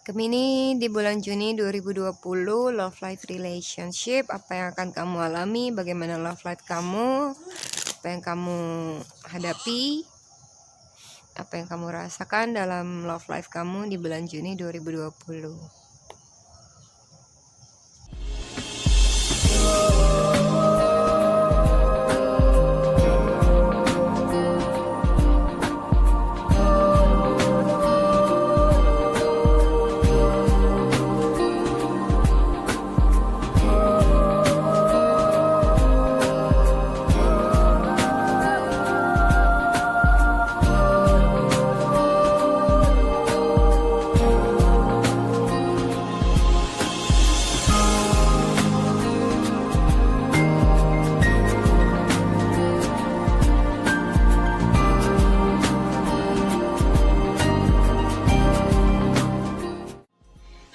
Gemini di bulan Juni 2020, love life relationship, apa yang akan kamu alami, bagaimana love life kamu, apa yang kamu hadapi, apa yang kamu rasakan dalam love life kamu di bulan Juni 2020.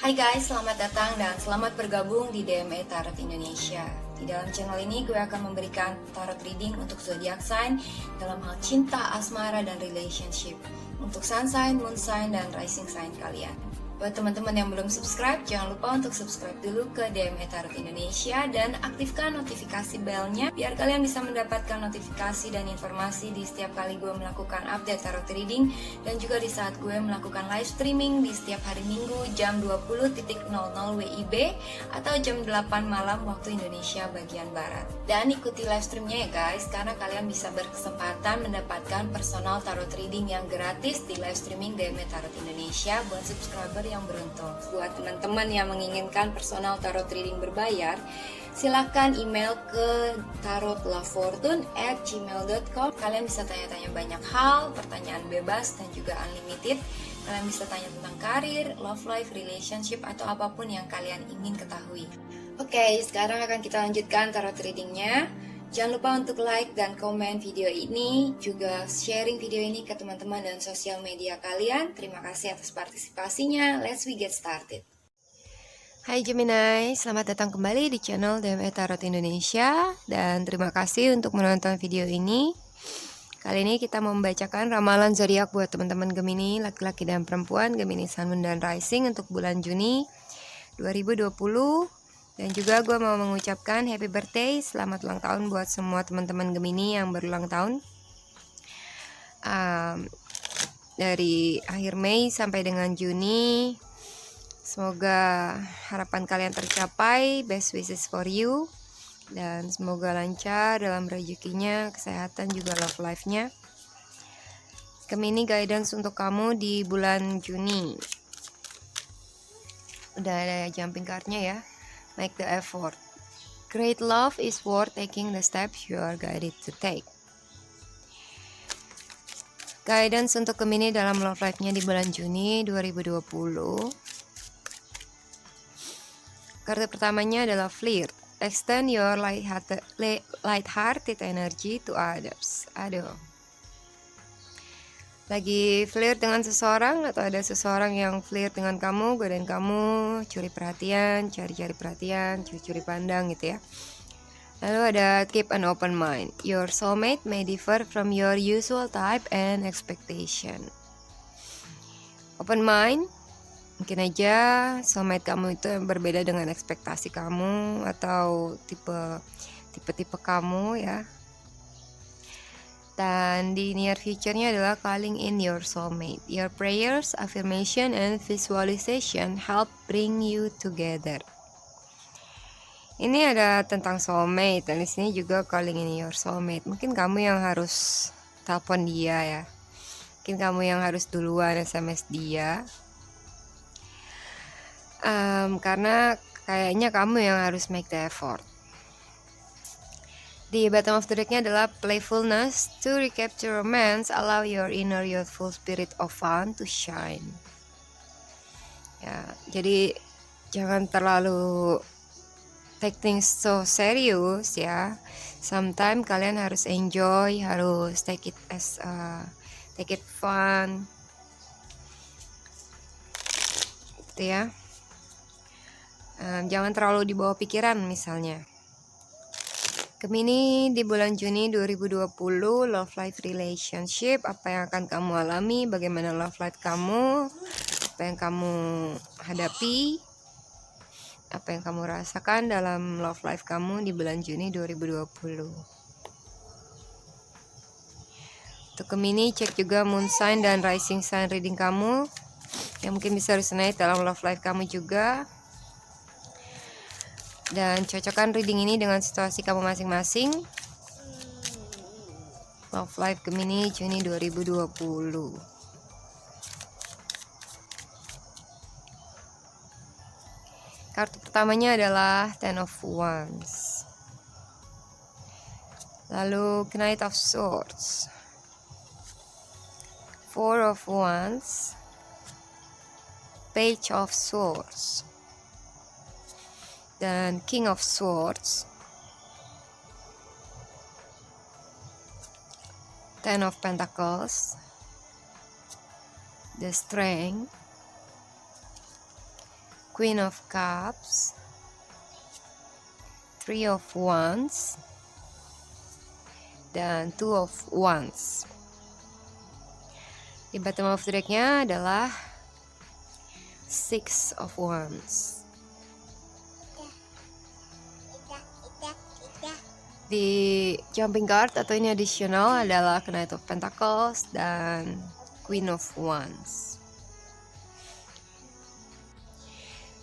Hai guys, selamat datang dan selamat bergabung di DME Tarot Indonesia. Di dalam channel ini gue akan memberikan tarot reading untuk zodiac sign dalam hal cinta, asmara, dan relationship. Untuk sun sign, moon sign, dan rising sign kalian. Buat teman-teman yang belum subscribe, jangan lupa untuk subscribe dulu ke DME Tarot Indonesia dan aktifkan notifikasi bellnya biar kalian bisa mendapatkan notifikasi dan informasi di setiap kali gue melakukan update tarot reading dan juga di saat gue melakukan live streaming di setiap hari Minggu jam 20.00 WIB atau jam 8 malam waktu Indonesia bagian Barat. Dan ikuti live streamnya ya guys, karena kalian bisa berkesempatan mendapatkan personal tarot reading yang gratis di live streaming DME Tarot Indonesia buat subscriber yang beruntung. Buat teman-teman yang menginginkan personal tarot reading berbayar, silahkan email ke tarotlafortune@gmail.com. Kalian bisa tanya-tanya banyak hal, pertanyaan bebas dan juga unlimited. Kalian bisa tanya tentang karir, love life, relationship, atau apapun yang kalian ingin ketahui. Oke, sekarang akan kita lanjutkan tarot readingnya. Jangan lupa untuk like dan komen video ini, juga sharing video ini ke teman-teman dan sosial media kalian. Terima kasih atas partisipasinya. Let's get started. Hai Gemini, selamat datang kembali di channel DME Tarot Indonesia. Dan terima kasih untuk menonton video ini. Kali ini kita membacakan ramalan zodiak buat teman-teman Gemini, laki-laki dan perempuan, Gemini Sun, Moon, dan Rising untuk bulan Juni 2020. Dan juga gue mau mengucapkan happy birthday, selamat ulang tahun buat semua teman-teman Gemini yang berulang tahun. Dari akhir Mei sampai dengan Juni, semoga harapan kalian tercapai, best wishes for you. Dan semoga lancar dalam rezekinya, kesehatan, juga love life-nya. Gemini guidance untuk kamu di bulan Juni. Udah ada jumping card-nya ya. Make the effort. Great love is worth taking the steps you are guided to take. Guidance untuk Gemini dalam love life-nya di bulan Juni 2020. Kartu pertamanya adalah flirt. Extend your light-hearted energy to others. Aduh. Lagi flirt dengan seseorang atau ada seseorang yang flirt dengan kamu, godain kamu, curi perhatian, cari-cari perhatian, curi-curi pandang gitu ya. Lalu ada keep an open mind. Your soulmate may differ from your usual type and expectation. Open mind, mungkin aja soulmate kamu itu berbeda dengan ekspektasi kamu atau tipe kamu ya. Dan di near future-nya adalah calling in your soulmate. Your prayers, affirmation, and visualization help bring you together. Ini ada tentang soulmate, dan di sini juga calling in your soulmate. Mungkin kamu yang harus telepon dia ya. Mungkin kamu yang harus duluan SMS dia. Karena kayaknya kamu yang harus make the effort. Di bottom of the deck-nya adalah playfulness. To recapture romance, allow your inner youthful spirit of fun to shine. Ya, jadi jangan terlalu take things so serious ya. Sometimes kalian harus enjoy, harus take it fun. Gitu ya. Jangan terlalu dibawa pikiran misalnya. Gemini di bulan Juni 2020, love life relationship, apa yang akan kamu alami, bagaimana love life kamu, apa yang kamu hadapi, apa yang kamu rasakan dalam love life kamu di bulan Juni 2020. Untuk Gemini, cek juga moon sign dan rising sign reading kamu yang mungkin bisa resonate dalam love life kamu juga. Dan cocokkan reading ini dengan situasi kamu masing-masing. Love life Gemini Juni 2020. Kartu pertamanya adalah Ten of Wands. Lalu Knight of Swords, Four of Wands, Page of Swords, dan King of Swords, Ten of Pentacles, The Strength, Queen of Cups, Three of Wands, dan Two of Wands. Di bottom of the deck-nya adalah Six of Wands. Di jumping card atau ini additional adalah Knight of Pentacles dan Queen of Wands.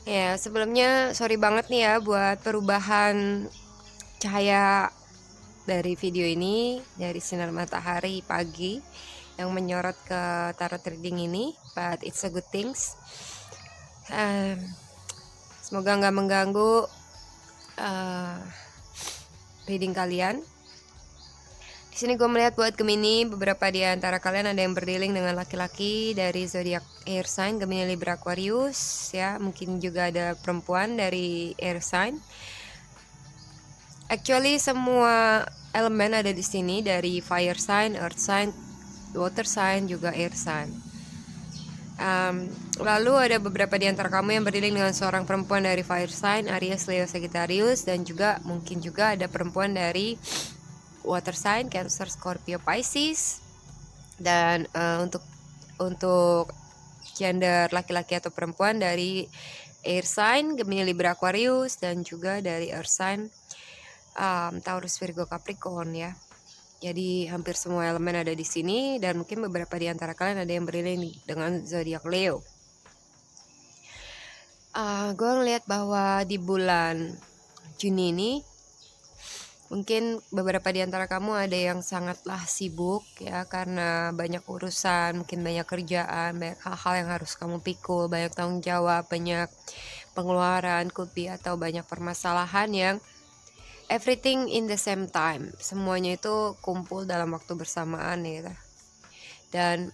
Ya, sebelumnya sorry banget nih ya buat perubahan cahaya dari video ini, dari sinar matahari pagi yang menyorot ke tarot reading ini, but it's a good things. Semoga nggak mengganggu reading kalian. Di sini gue melihat buat Gemini, beberapa di antara kalian ada yang berdealing dengan laki-laki dari zodiak air sign, Gemini, Libra, Aquarius, ya. Mungkin juga ada perempuan dari air sign. Actually semua elemen ada di sini, dari fire sign, earth sign, water sign, juga air sign. Lalu ada beberapa di antara kamu yang berdealing dengan seorang perempuan dari fire sign, Aries, Leo, Sagittarius, dan juga mungkin juga ada perempuan dari water sign, Cancer, Scorpio, Pisces. Dan untuk gender laki-laki atau perempuan dari air sign, Gemini, Libra, Aquarius, dan juga dari earth sign, Taurus, Virgo, Capricorn, ya. Jadi hampir semua elemen ada di sini, dan mungkin beberapa di antara kalian ada yang berdealing dengan zodiak Leo. Gue ngeliat bahwa di bulan Juni ini mungkin beberapa di antara kamu ada yang sangatlah sibuk, ya, karena banyak urusan, mungkin banyak kerjaan, banyak hal-hal yang harus kamu pikul, banyak tanggung jawab, banyak pengeluaran, atau banyak permasalahan yang everything in the same time, semuanya itu kumpul dalam waktu bersamaan, ya. Dan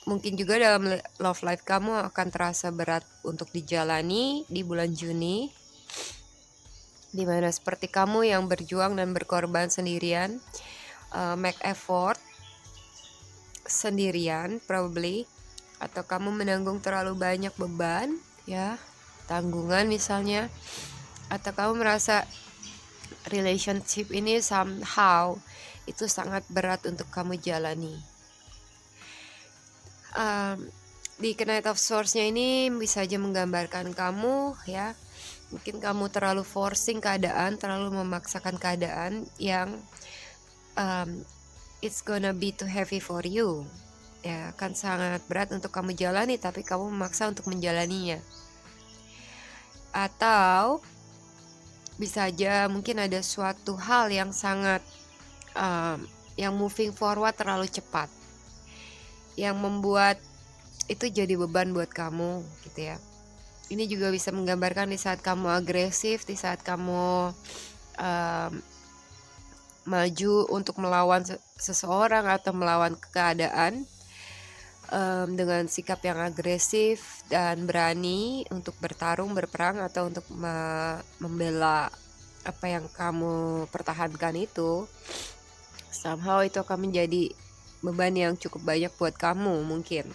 mungkin juga dalam love life kamu akan terasa berat untuk dijalani di bulan Juni, dimana seperti kamu yang berjuang dan berkorban sendirian, make effort sendirian probably, atau kamu menanggung terlalu banyak beban, ya, tanggungan misalnya, atau kamu merasa relationship ini somehow itu sangat berat untuk kamu jalani. Di Knight of Swords-nya ini bisa aja menggambarkan kamu, ya, mungkin kamu terlalu forcing keadaan, terlalu memaksakan keadaan yang it's gonna be too heavy for you, ya, akan sangat berat untuk kamu jalani, tapi kamu memaksa untuk menjalaninya. Atau bisa aja mungkin ada suatu hal yang sangat yang moving forward terlalu cepat, yang membuat itu jadi beban buat kamu, gitu ya. Ini juga bisa menggambarkan di saat kamu agresif, di saat kamu maju untuk melawan seseorang atau melawan keadaan dengan sikap yang agresif dan berani untuk bertarung, berperang, atau untuk membela apa yang kamu pertahankan itu. Somehow itu akan menjadi beban yang cukup banyak buat kamu mungkin.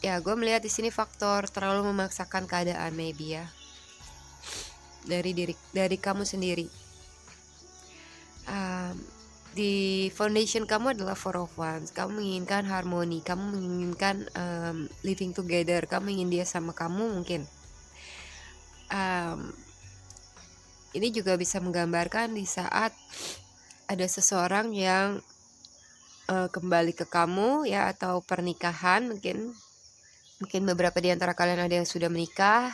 Ya, gue melihat di sini faktor terlalu memaksakan keadaan, maybe, ya, dari kamu sendiri. di foundation kamu adalah four of wands. Kamu menginginkan harmoni, kamu menginginkan living together, kamu ingin dia sama kamu mungkin. Ini juga bisa menggambarkan di saat ada seseorang yang kembali ke kamu ya, atau pernikahan mungkin beberapa di antara kalian ada yang sudah menikah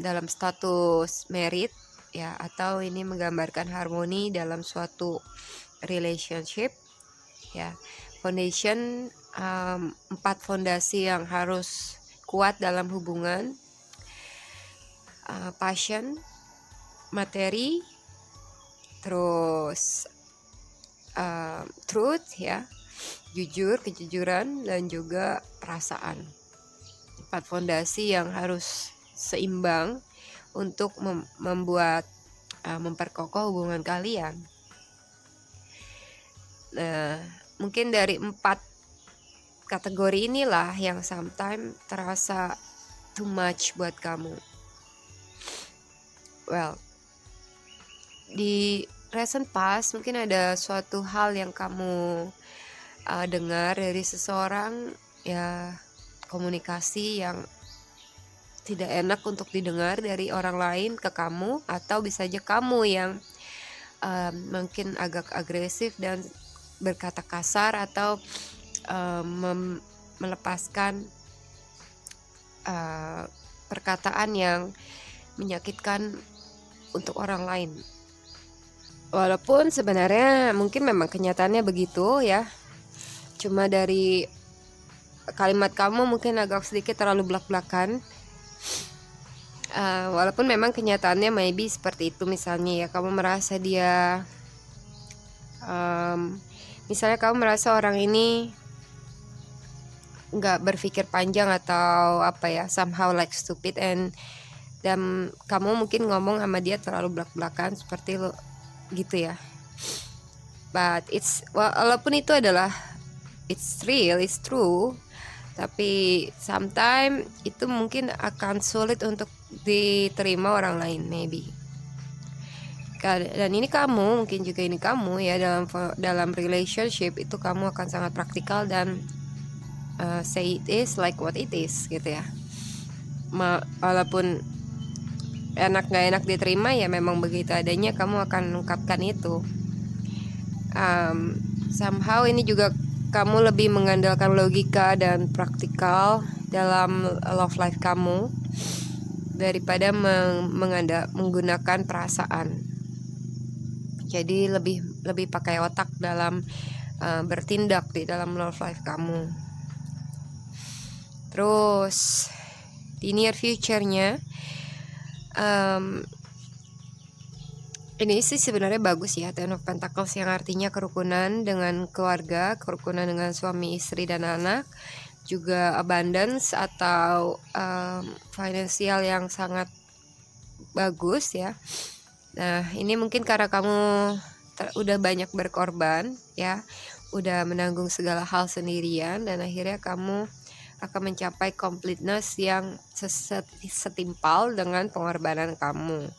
dalam status married ya, atau ini menggambarkan harmoni dalam suatu relationship ya. Foundation, 4 fondasi yang harus kuat dalam hubungan: passion, materi, terus truth ya, kejujuran, dan juga perasaan. 4 fondasi yang harus seimbang untuk memperkokoh hubungan kalian. Nah, mungkin dari 4 kategori inilah yang sometimes terasa too much buat kamu. Well, di recent past mungkin ada suatu hal yang kamu dengar dari seseorang ya, komunikasi yang tidak enak untuk didengar dari orang lain ke kamu, atau bisa aja kamu yang mungkin agak agresif dan berkata kasar, atau melepaskan perkataan yang menyakitkan untuk orang lain. Walaupun sebenarnya mungkin memang kenyataannya begitu ya, cuma dari kalimat kamu mungkin agak sedikit terlalu belak-belakan. Walaupun memang kenyataannya maybe seperti itu. Misalnya ya, kamu merasa dia misalnya kamu merasa orang ini nggak berpikir panjang atau apa ya, somehow like stupid, dan kamu mungkin ngomong sama dia terlalu belak-belakan seperti lo gitu ya. But walaupun itu adalah it's real, it's true, tapi sometimes itu mungkin akan sulit untuk diterima orang lain maybe. Dan ini kamu, mungkin juga ini kamu ya, dalam relationship itu kamu akan sangat praktikal dan say it is like what it is gitu ya. Walaupun enak gak enak diterima ya, memang begitu adanya, kamu akan mengungkapkan itu. Somehow ini juga kamu lebih mengandalkan logika dan praktikal dalam love life kamu daripada menggunakan perasaan. Jadi lebih pakai otak dalam bertindak di dalam love life kamu. Terus di near future-nya ini sih sebenarnya bagus ya, Ten of Pentacles, yang artinya kerukunan dengan keluarga, kerukunan dengan suami, istri, dan anak, juga abundance atau finansial yang sangat bagus ya. Nah, ini mungkin karena kamu udah banyak berkorban ya, udah menanggung segala hal sendirian, dan akhirnya kamu akan mencapai completeness yang setimpal dengan pengorbanan kamu.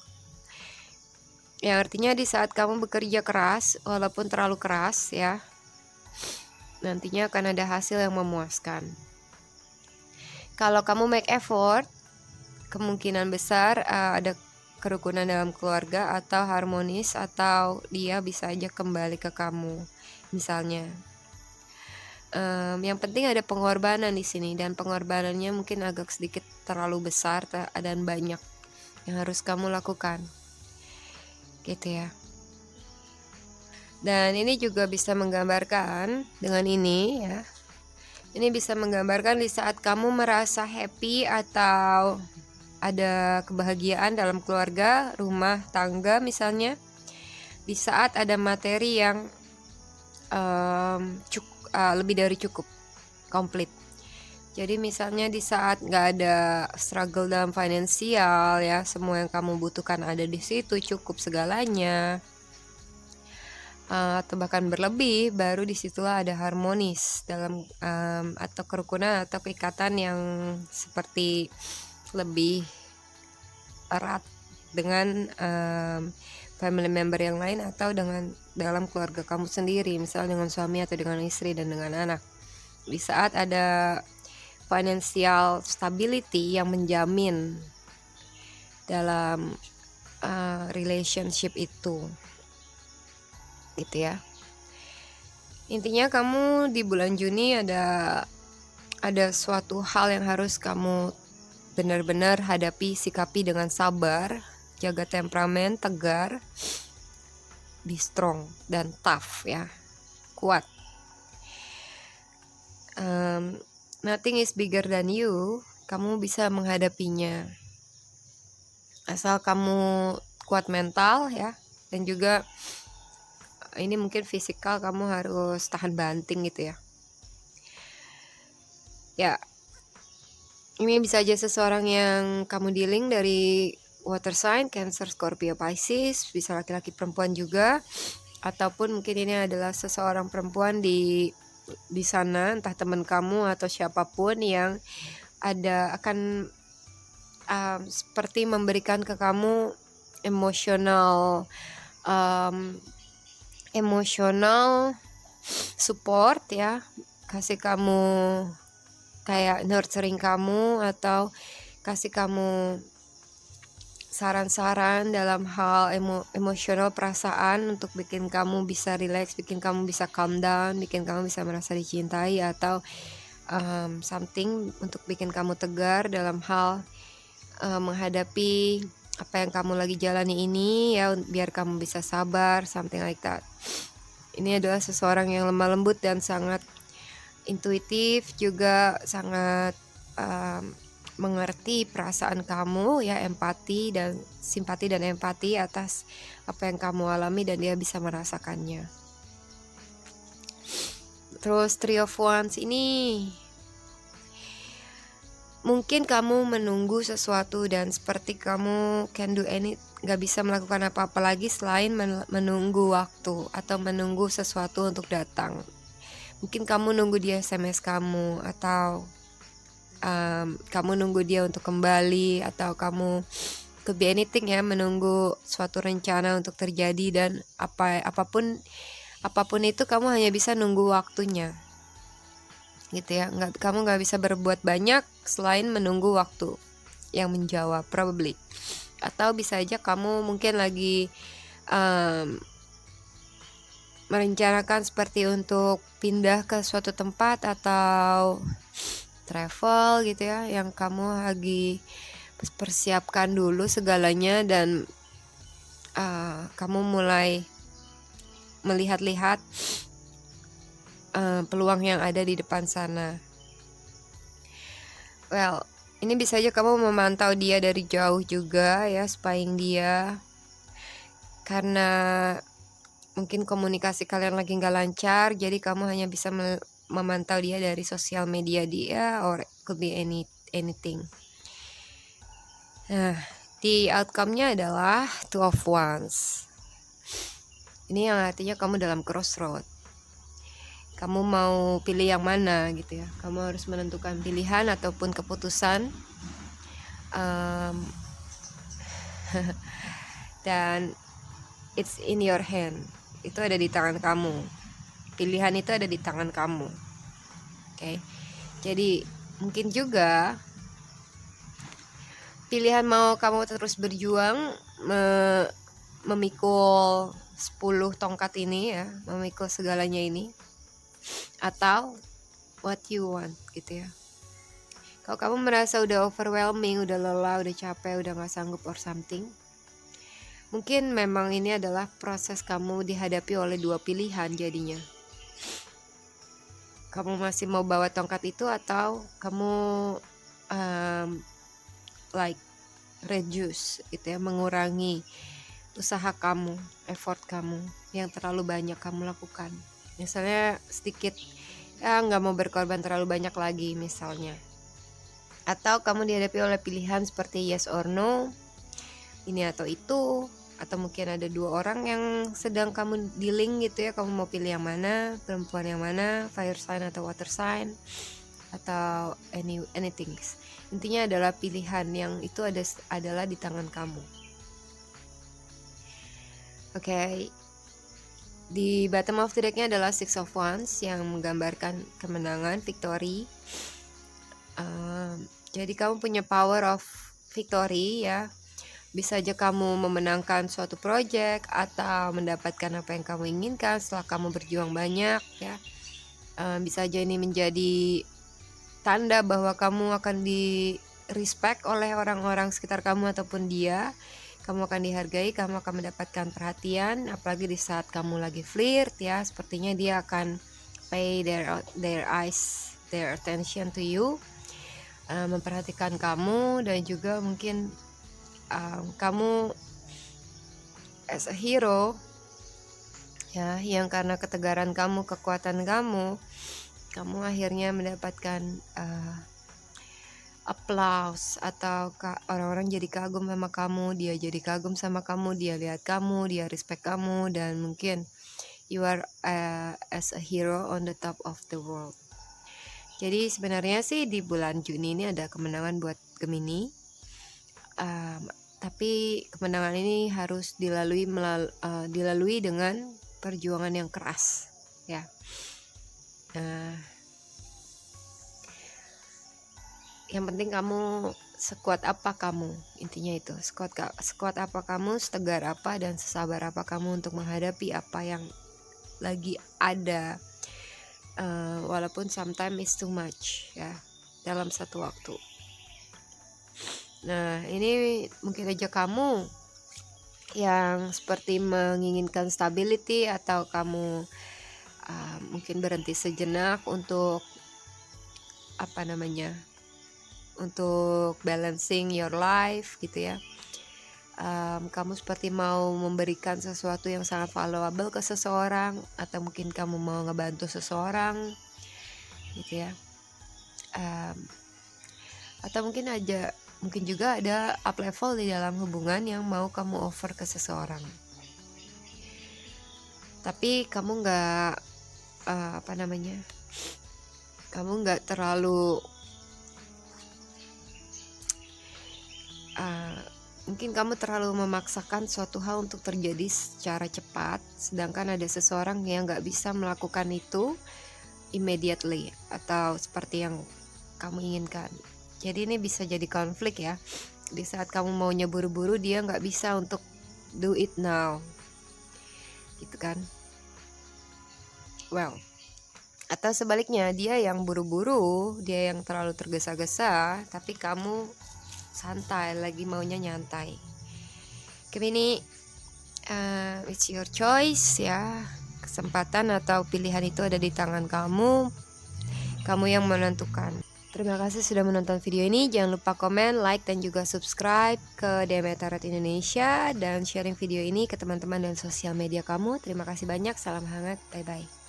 Yang artinya di saat kamu bekerja keras, walaupun terlalu keras ya, nantinya akan ada hasil yang memuaskan. Kalau kamu make effort, kemungkinan besar ada kerukunan dalam keluarga atau harmonis, atau dia bisa aja kembali ke kamu misalnya. Yang penting ada pengorbanan di sini, dan pengorbanannya mungkin agak sedikit terlalu besar dan banyak yang harus kamu lakukan gitu ya. Dan ini juga bisa menggambarkan dengan ini ya, ini bisa menggambarkan di saat kamu merasa happy atau ada kebahagiaan dalam keluarga, rumah tangga misalnya, di saat ada materi yang lebih dari cukup, komplit. Jadi misalnya di saat nggak ada struggle dalam finansial ya, semua yang kamu butuhkan ada di situ, cukup segalanya, atau bahkan berlebih, baru disitulah ada harmonis dalam atau kerukunan atau keikatan yang seperti lebih erat dengan family member yang lain atau dengan dalam keluarga kamu sendiri, misalnya dengan suami atau dengan istri dan dengan anak. Di saat ada financial stability yang menjamin dalam relationship itu, gitu ya. Intinya kamu di bulan Juni ada suatu hal yang harus kamu benar-benar hadapi, sikapi dengan sabar, jaga temperamen, tegar, be strong dan tough ya, kuat. Nothing is bigger than you. Kamu bisa menghadapinya asal kamu kuat mental ya, dan juga ini mungkin fisikal, kamu harus tahan banting gitu ya. Ya, ini bisa aja seseorang yang kamu dealing dari water sign, Cancer, Scorpio, Pisces, bisa laki-laki perempuan juga, ataupun mungkin ini adalah seseorang perempuan di sana, entah teman kamu atau siapapun yang akan seperti memberikan ke kamu emosional support ya, kasih kamu kayak nurturing kamu atau kasih kamu saran-saran dalam hal emosional, perasaan, untuk bikin kamu bisa relax, bikin kamu bisa calm down, bikin kamu bisa merasa dicintai, atau something untuk bikin kamu tegar dalam hal menghadapi apa yang kamu lagi jalani ini ya, biar kamu bisa sabar, something like that. Ini adalah seseorang yang lemah lembut dan sangat intuitif, juga sangat mengerti perasaan kamu ya, empati dan simpati dan empati atas apa yang kamu alami, dan dia bisa merasakannya. Terus Three of Wands ini mungkin kamu menunggu sesuatu dan seperti kamu gak bisa melakukan apa-apa lagi selain menunggu waktu atau menunggu sesuatu untuk datang. Mungkin kamu nunggu dia SMS kamu, atau kamu nunggu dia untuk kembali, atau kamu could be anything ya, menunggu suatu rencana untuk terjadi, dan apapun itu kamu hanya bisa nunggu waktunya gitu ya. Kamu nggak bisa berbuat banyak selain menunggu waktu yang menjawab, probably. Atau bisa aja kamu mungkin lagi merencanakan seperti untuk pindah ke suatu tempat atau travel gitu ya, yang kamu lagi persiapkan dulu segalanya, dan kamu mulai melihat-lihat peluang yang ada di depan sana. Well, ini bisa aja kamu memantau dia dari jauh juga ya, spying dia, karena mungkin komunikasi kalian lagi gak lancar, jadi kamu hanya bisa memantau dia dari sosial media dia, or could be anything. Nah, di outcome-nya adalah Two of Wands. Ini yang artinya kamu dalam crossroad. Kamu mau pilih yang mana gitu ya. Kamu harus menentukan pilihan ataupun keputusan. Dan it's in your hand. Itu ada di tangan kamu. Pilihan itu ada di tangan kamu. Oke. Jadi mungkin juga pilihan mau kamu terus berjuang memikul 10 tongkat ini ya, memikul segalanya ini, atau what you want gitu ya. Kalau kamu merasa udah overwhelming, udah lelah, udah capek, udah gak sanggup or something, mungkin memang ini adalah proses kamu dihadapi oleh dua pilihan jadinya. Kamu masih mau bawa tongkat itu, atau kamu like reduce gitu ya, mengurangi usaha kamu, effort kamu yang terlalu banyak kamu lakukan. Misalnya sedikit ya, gak mau berkorban terlalu banyak lagi misalnya. Atau kamu dihadapi oleh pilihan seperti yes or no, ini atau itu, atau mungkin ada dua orang yang sedang kamu dealing gitu ya, kamu mau pilih yang mana, perempuan yang mana, fire sign atau water sign, atau anything. Intinya adalah pilihan yang itu adalah di tangan kamu. Oke. Di bottom of the deck-nya adalah Six of Wands yang menggambarkan kemenangan, victory. Jadi kamu punya power of victory ya. Bisa aja kamu memenangkan suatu project atau mendapatkan apa yang kamu inginkan setelah kamu berjuang banyak ya. Bisa aja ini menjadi tanda bahwa kamu akan di respect oleh orang-orang sekitar kamu ataupun dia. Kamu akan dihargai, kamu akan mendapatkan perhatian, apalagi di saat kamu lagi flirt ya. Sepertinya dia akan pay their eyes, their attention to you, memperhatikan kamu, dan juga mungkin kamu as a hero ya, yang karena ketegaran kamu, kekuatan kamu akhirnya mendapatkan applause, atau orang-orang jadi kagum sama kamu, dia jadi kagum sama kamu, dia lihat kamu, dia respect kamu, dan mungkin you are as a hero on the top of the world. Jadi sebenarnya sih di bulan Juni ini ada kemenangan buat Gemini, tapi kemenangan ini harus dilalui dengan perjuangan yang keras ya. Yang penting kamu sekuat apa kamu, intinya itu, sekuat apa kamu, setegar apa dan sesabar apa kamu untuk menghadapi apa yang lagi ada, walaupun sometimes it's too much ya dalam satu waktu. Nah, ini mungkin aja kamu yang seperti menginginkan stability, atau kamu mungkin berhenti sejenak untuk untuk balancing your life gitu ya. Kamu seperti mau memberikan sesuatu yang sangat valuable ke seseorang, atau mungkin kamu mau ngebantu seseorang gitu ya. Atau mungkin juga ada up level di dalam hubungan yang mau kamu offer ke seseorang, tapi kamu nggak terlalu mungkin kamu terlalu memaksakan suatu hal untuk terjadi secara cepat, sedangkan ada seseorang yang nggak bisa melakukan itu immediately atau seperti yang kamu inginkan. Jadi ini bisa jadi konflik ya. Di saat kamu maunya buru-buru, dia nggak bisa untuk do it now, gitu kan? Well, atau sebaliknya, dia yang buru-buru, dia yang terlalu tergesa-gesa, tapi kamu santai, lagi maunya nyantai. Gemini, it's your choice ya. Kesempatan atau pilihan itu ada di tangan kamu. Kamu yang menentukan. Terima kasih sudah menonton video ini. Jangan lupa komen, like, dan juga subscribe ke DME Tarot Indonesia, dan sharing video ini ke teman-teman dan sosial media kamu. Terima kasih banyak. Salam hangat. Bye-bye.